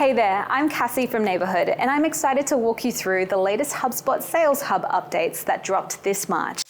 Hey there, I'm Cassie from Neighborhood, and I'm excited to walk you through the latest HubSpot Sales Hub updates that dropped this March.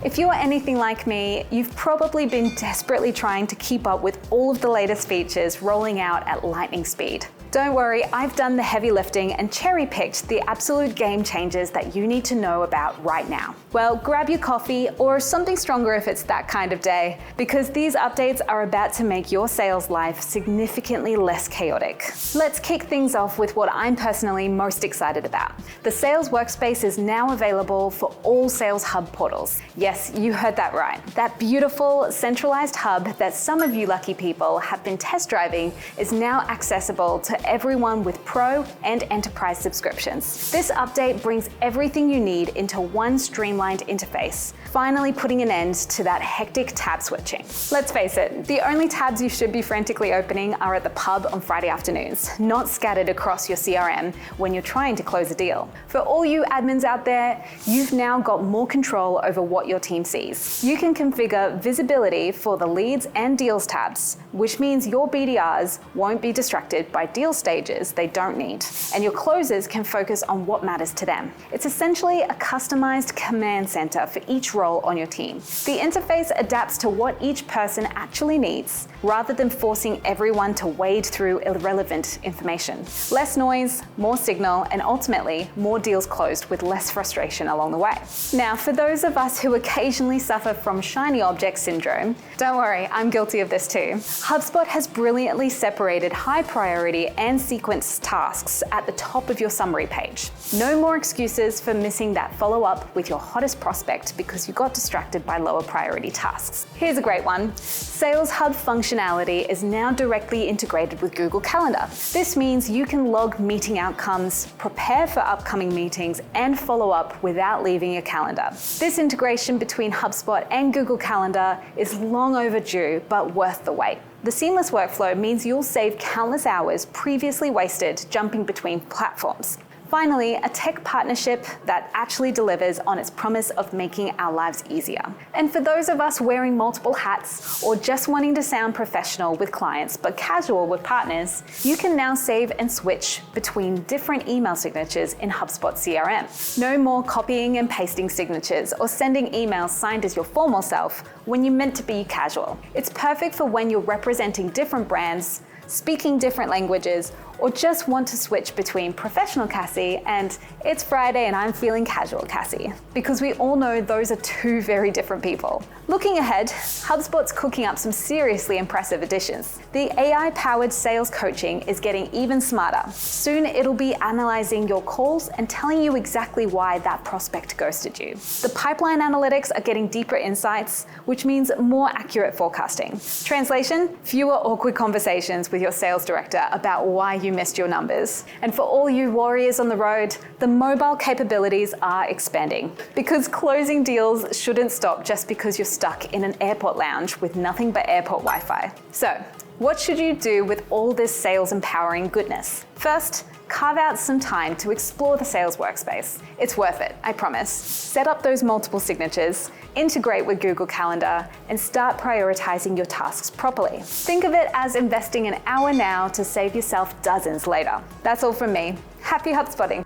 If you're anything like me, you've probably been desperately trying to keep up with all of the latest features rolling out at lightning speed. Don't worry, I've done the heavy lifting and cherry-picked the absolute game changers that you need to know about right now. Well, grab your coffee or something stronger if it's that kind of day, because these updates are about to make your sales life significantly less chaotic. Let's kick things off with what I'm personally most excited about. The Sales Workspace is now available for all Sales Hub portals. Yes, you heard that right. That beautiful, centralized hub that some of you lucky people have been test driving is now accessible to everyone with Pro and Enterprise subscriptions. This update brings everything you need into one streamlined interface, finally putting an end to that hectic tab switching. Let's face it, the only tabs you should be frantically opening are at the pub on Friday afternoons, not scattered across your CRM when you're trying to close a deal. For all you admins out there, you've now got more control over what your team sees. You can configure visibility for the leads and deals tabs, which means your BDRs won't be distracted by deal stages they don't need, and your closers can focus on what matters to them. It's essentially a customized command center for each role on your team. The interface adapts to what each person actually needs, rather than forcing everyone to wade through irrelevant information. Less noise, more signal, and ultimately more deals closed with less frustration along the way. Now, for those of us who occasionally suffer from shiny object syndrome, don't worry, I'm guilty of this too. HubSpot has brilliantly separated high priority and sequence tasks at the top of your summary page. No more excuses for missing that follow-up with your hottest prospect because you got distracted by lower priority tasks. Here's a great one. Sales Hub functionality is now directly integrated with Google Calendar. This means you can log meeting outcomes, prepare for upcoming meetings, and follow up without leaving your calendar. This integration between HubSpot and Google Calendar is long overdue, but worth the wait. The seamless workflow means you'll save countless hours previously wasted jumping between platforms. Finally, a tech partnership that actually delivers on its promise of making our lives easier. And for those of us wearing multiple hats or just wanting to sound professional with clients but casual with partners, you can now save and switch between different email signatures in HubSpot CRM. No more copying and pasting signatures or sending emails signed as your formal self when you're meant to be casual. It's perfect for when you're representing different brands, speaking different languages, or just want to switch between professional Cassie and it's Friday and I'm feeling casual Cassie, because we all know those are two very different people. Looking ahead, HubSpot's cooking up some seriously impressive additions. The AI-powered sales coaching is getting even smarter. Soon it'll be analyzing your calls and telling you exactly why that prospect ghosted you. The pipeline analytics are getting deeper insights, which means more accurate forecasting. Translation: fewer awkward conversations with your sales director about why you missed your numbers. And for all you warriors on the road, the mobile capabilities are expanding, because closing deals shouldn't stop just because you're stuck in an airport lounge with nothing but airport Wi-Fi. So, what should you do with all this sales empowering goodness? First, carve out some time to explore the Sales Workspace. It's worth it, I promise. Set up those multiple signatures, integrate with Google Calendar, and start prioritizing your tasks properly. Think of it as investing an hour now to save yourself dozens later. That's all from me. Happy HubSpotting.